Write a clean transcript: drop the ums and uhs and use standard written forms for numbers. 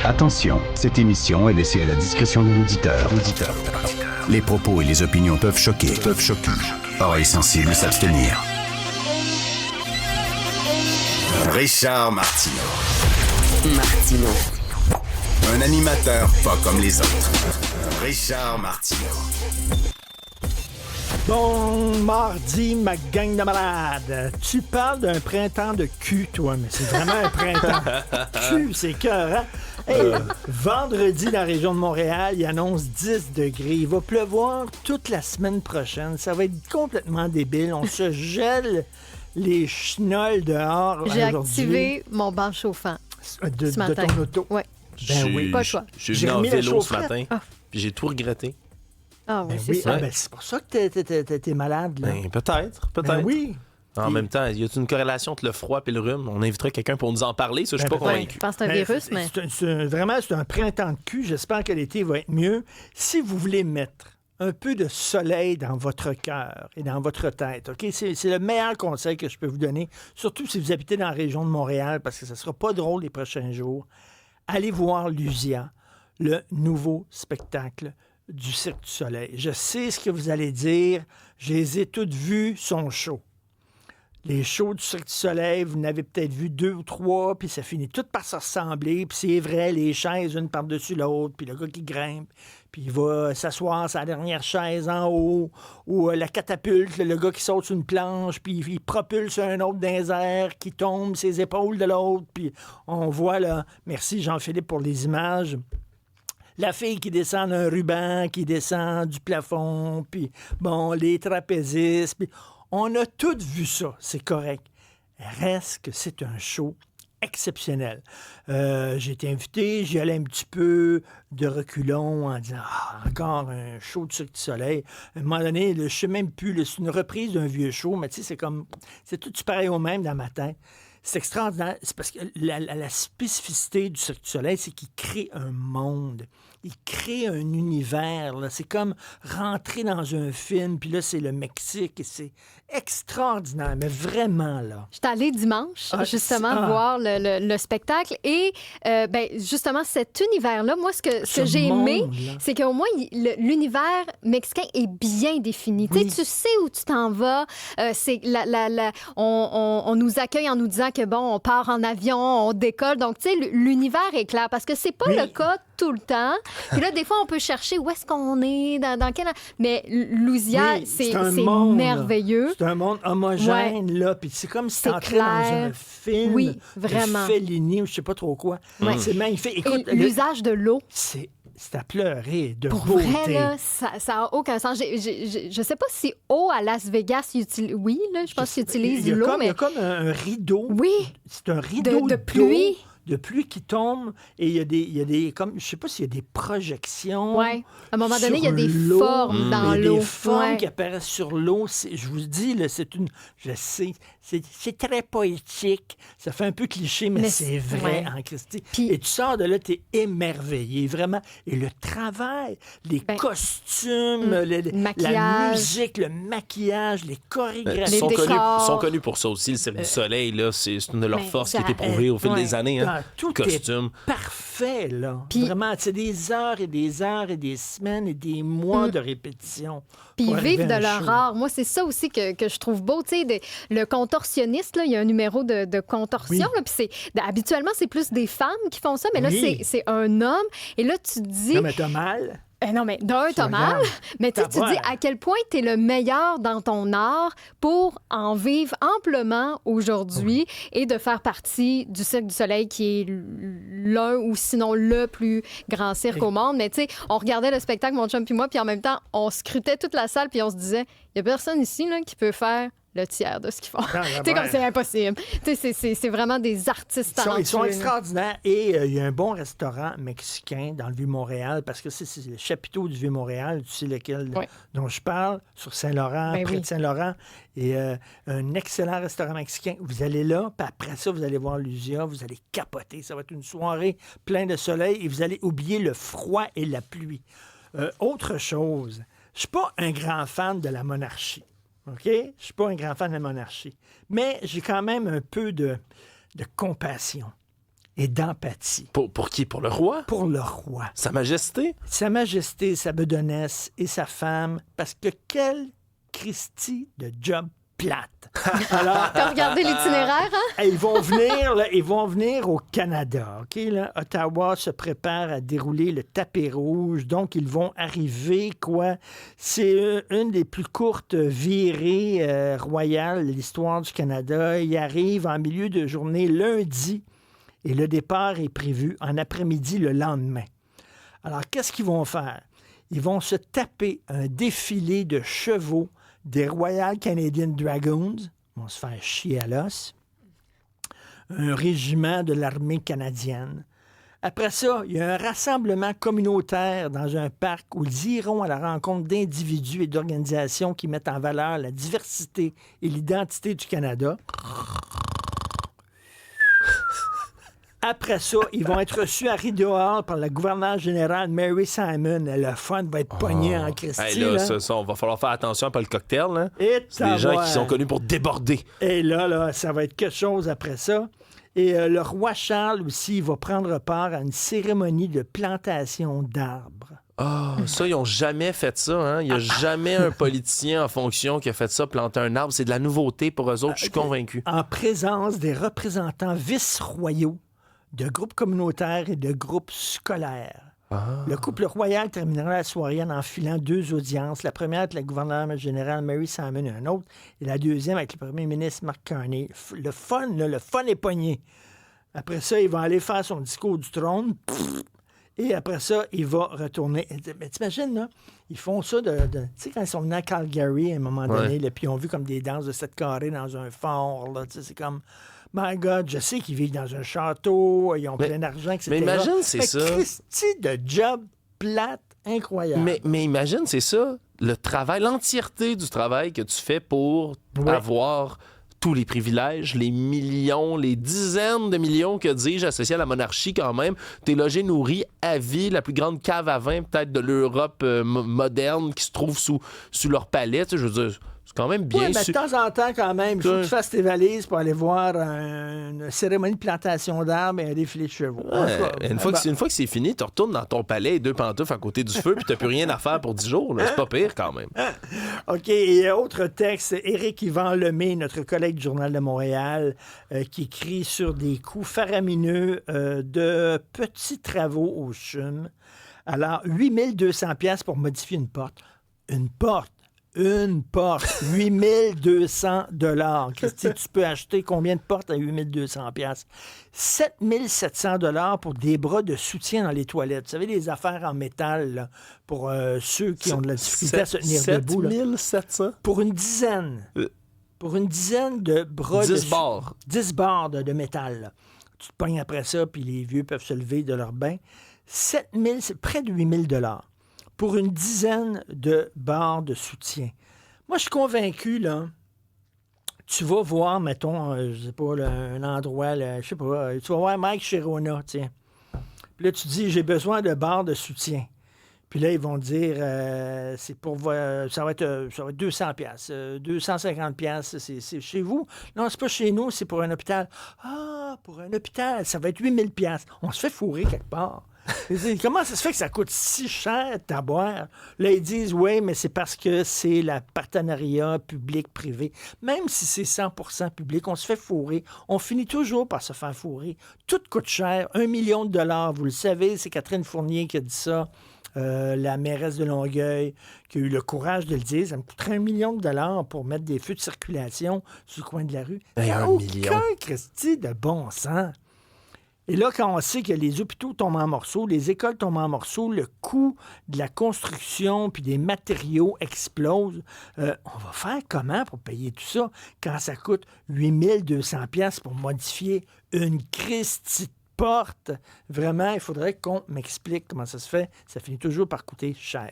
Attention, cette émission est laissée à la discrétion de l'auditeur. Les propos et les opinions peuvent choquer. Oreilles sensibles s'abstenir. Richard Martineau. Un animateur pas comme les autres. Richard Martineau. Bon mardi, ma gang de malades. Tu parles d'un printemps de cul, toi, mais c'est vraiment un printemps. Cul, c'est cœur, hein? Hey, vendredi, dans la région de Montréal, il annonce 10 degrés. Il va pleuvoir toute la semaine prochaine. Ça va être complètement débile. On se gèle les chenolles dehors. J'ai activé mon banc chauffant de ton auto. Ouais. Ben oui. Pas le choix. Je suis venu en vélo ce matin, puis j'ai tout regretté. Ah oui, Ben c'est oui. ça. Ah, ben c'est pour ça que t'es malade, là. Ben, peut-être. Ben oui. En même temps, y a-t-il une corrélation entre le froid et le rhume? On inviterait quelqu'un pour nous en parler, ça, je suis pas Ouais, convaincu. je pense que c'est un virus, mais... Vraiment, c'est un printemps de cul. J'espère que l'été va être mieux. Si vous voulez mettre un peu de soleil dans votre cœur et dans votre tête, OK? C'est le meilleur conseil que je peux vous donner, surtout si vous habitez dans la région de Montréal, parce que ça sera pas drôle les prochains jours. Allez voir Lusia, le nouveau spectacle du Cirque du Soleil. Je sais ce que vous allez dire. Je les ai toutes vues, son show. Les shows du Cirque du Soleil, vous n'avez peut-être vu 2 ou 3, puis ça finit tout par se ressembler, puis c'est vrai, les chaises une par-dessus l'autre, puis le gars qui grimpe, puis il va s'asseoir sur la dernière chaise en haut, ou la catapulte, le gars qui saute sur une planche, puis il propulse un autre dans les airs, qui tombe ses épaules de l'autre, puis on voit là, merci Jean-Philippe pour les images, la fille qui descend d'un ruban, qui descend du plafond, puis bon, les trapézistes, puis on a tous vu ça, c'est correct. Reste que c'est un show exceptionnel. J'ai été invité, j'y allais un petit peu de reculons en disant « encore un show de Cirque du Soleil ». À un moment donné, je ne sais même plus, c'est une reprise d'un vieux show, mais tu sais, c'est tout pareil au même dans ma tête. C'est extraordinaire. C'est parce que la spécificité du Cirque du Soleil, c'est qu'il crée un monde. Il crée un univers. Là. C'est comme rentrer dans un film, puis là, c'est le Mexique. Et c'est extraordinaire, mais vraiment, là. Je suis allée dimanche, justement, voir le spectacle. Et, justement, cet univers-là, moi, ce que j'ai aimé, c'est qu'au moins, l'univers mexicain est bien défini. Oui. Tu sais où tu t'en vas. On nous accueille en nous disant que, bon, on part en avion, on décolle. Donc, tu sais, l'univers est clair. Parce que c'est pas le cas tout le temps. Puis là, des fois, on peut chercher où est-ce qu'on est, dans quel... Mais Lusia, c'est merveilleux. C'est un monde homogène, là. Puis c'est comme si t'entrais dans un film. Oui, vraiment. De Fellini ou je sais pas trop quoi. Ouais. C'est magnifique. Écoute, l'usage de l'eau. C'est à pleurer de Pour beauté. Vrai, là, ça n'a aucun sens. Je sais pas si eau à Las Vegas, oui, là, je pense qu'ils utilisent l'eau. Il y a comme un rideau. Oui. C'est un rideau de pluie. De pluie qui tombe et il y a des comme je sais pas s'il y a des projections. Ouais. À un moment donné, il y a des formes dans l'eau. Des formes qui apparaissent sur l'eau. Je vous dis, là, je sais, c'est très poétique. Ça fait un peu cliché, mais c'est vrai en Christie. Et tu sors de là, t'es émerveillé, vraiment. Et le travail, les costumes, la musique, le maquillage, les chorégraphies. Ils sont connus pour ça aussi. Le Cirque du Soleil, là, c'est une de leurs forces qui a été prouvée au fil des années. Hein. Tout costume. Est parfait, là. Puis, vraiment, c'est des heures et des heures et des semaines et des mois de répétition. Puis ils vivent de leur art. Moi, c'est ça aussi que je trouve beau. Tu sais, le contorsionniste, là, il y a un numéro de contorsion. Là, puis habituellement, c'est plus des femmes qui font ça, mais là, c'est un homme. Et là, tu te dis... Non, mais t'as mal. Non, mais t'as mal. Mais tu dis à quel point t'es le meilleur dans ton art pour en vivre amplement aujourd'hui et de faire partie du Cirque du Soleil qui est l'un ou sinon le plus grand cirque au monde. Mais tu sais, on regardait le spectacle, mon chum puis moi, puis en même temps, on scrutait toute la salle puis on se disait, il y a personne ici là, qui peut faire le tiers de ce qu'ils font. Tu sais, comme c'est impossible. Tu sais, c'est vraiment des artistes talentueux. Ils sont extraordinaires. Et il y a un bon restaurant mexicain dans le Vieux-Montréal, parce que c'est le chapiteau du Vieux-Montréal, tu sais lequel dont je parle, sur Saint-Laurent, près de Saint-Laurent. Et un excellent restaurant mexicain. Vous allez là, puis après ça, vous allez voir Lusia, vous allez capoter. Ça va être une soirée pleine de soleil et vous allez oublier le froid et la pluie. Autre chose, je suis pas un grand fan de la monarchie. OK? Je ne suis pas un grand fan de la monarchie. Mais j'ai quand même un peu de compassion et d'empathie. Pour qui? Pour le roi? Pour le roi. Sa Majesté? Sa Majesté, sa bedonnesse et sa femme, parce que quel Christie de job plate. Alors, t'as regardé l'itinéraire, hein? Ils vont venir au Canada. OK, là, Ottawa se prépare à dérouler le tapis rouge. Donc, ils vont arriver, quoi? C'est une des plus courtes virées royales de l'histoire du Canada. Ils arrivent en milieu de journée lundi et le départ est prévu en après-midi le lendemain. Alors, qu'est-ce qu'ils vont faire? Ils vont se taper un défilé de chevaux des Royal Canadian Dragoons, vont se faire chier à l'os, un régiment de l'armée canadienne. Après ça, il y a un rassemblement communautaire dans un parc où ils iront à la rencontre d'individus et d'organisations qui mettent en valeur la diversité et l'identité du Canada. Après ça, ils vont être reçus à Rideau Hall par la gouverneure générale Mary Simon. Le fun va être pogné en Christie. Hey, là, ça, on va falloir faire attention après le cocktail. Là. C'est des gens qui sont connus pour déborder. Et là, ça va être quelque chose après ça. Et le roi Charles aussi va prendre part à une cérémonie de plantation d'arbres. Ça, ils n'ont jamais fait ça. Hein? Il n'y a jamais un politicien en fonction qui a fait ça, planter un arbre. C'est de la nouveauté pour eux autres, je suis convaincu. En présence des représentants vice-royaux de groupes communautaires et de groupes scolaires. Le couple royal terminera la soirée en enfilant 2 audiences. La première avec la gouverneure générale Mary Simon et un autre, et la deuxième avec le premier ministre Mark Carney. Le fun est pogné. Après ça, il va aller faire son discours du trône. Et après ça, il va retourner. Mais t'imagines, là, ils font ça tu sais, quand ils sont venus à Calgary à un moment donné, là, puis ils ont vu comme des danses de 7 carrés dans un fort, là, c'est comme... My God, je sais qu'ils vivent dans un château, ils ont plein d'argent, etc. Mais imagine, c'est ça. Christy de job plate incroyable. Mais imagine, c'est ça, le travail, l'entièreté du travail que tu fais pour avoir tous les privilèges, les millions, les dizaines de millions, que dis-je, associés à la monarchie quand même. T'es logé, nourri à vie, la plus grande cave à vin peut-être de l'Europe moderne qui se trouve sous leur palais. Tu sais, je veux dire... C'est quand même bien de temps en temps, quand même, il faut que tu fasses tes valises pour aller voir une cérémonie de plantation d'arbres et un défilé de chevaux. Une fois que c'est fini, tu retournes dans ton palais, 2 pantoufles à côté du feu, puis tu n'as plus rien à faire pour 10 jours. Là. C'est pas pire, quand même. OK. Et autre texte, Éric Yvan Lemay, notre collègue du Journal de Montréal, qui écrit sur des coûts faramineux de petits travaux au CHUM. Alors, 8 200 $ pour modifier une porte. Une porte, 8 200 $. Christy, tu peux acheter combien de portes à 8 200 $? 7 700 $ pour des bras de soutien dans les toilettes. Vous savez, les affaires en métal, là, pour ceux qui ont de la difficulté à se tenir debout. 7 700? Pour une dizaine. Pour une dizaine de bras 10 barres. 10 barres de métal. Là. Tu te pognes après ça, puis les vieux peuvent se lever de leur bain. 7 000, c'est près de 8 000 $ pour une dizaine de barres de soutien. Moi, je suis convaincu, là, tu vas voir, mettons, je sais pas, là, un endroit, là, je sais pas, tu vas voir Mike Chirona, tiens. Puis là, tu dis, j'ai besoin de barres de soutien. Puis là, ils vont dire, c'est pour, ça va être 200 $, 250 $, c'est chez vous. Non, c'est pas chez nous, c'est pour un hôpital. Ah, pour un hôpital, ça va être 8 000 $. On se fait fourrer quelque part. Comment ça se fait que ça coûte si cher à boire? Là, ils disent, oui, mais c'est parce que c'est le partenariat public-privé. Même si c'est 100% public, on se fait fourrer. On finit toujours par se faire fourrer. Tout coûte cher. 1 million de $, vous le savez, c'est Catherine Fournier qui a dit ça. La mairesse de Longueuil, qui a eu le courage de le dire, ça me coûterait 1 million de $ pour mettre des feux de circulation sur le coin de la rue. Il n'y a aucun Christy de bon sens. Et là, quand on sait que les hôpitaux tombent en morceaux, les écoles tombent en morceaux, le coût de la construction puis des matériaux explose, on va faire comment pour payer tout ça quand ça coûte 8 200 $ pour modifier une Christie de porte? Vraiment, il faudrait qu'on m'explique comment ça se fait. Ça finit toujours par coûter cher.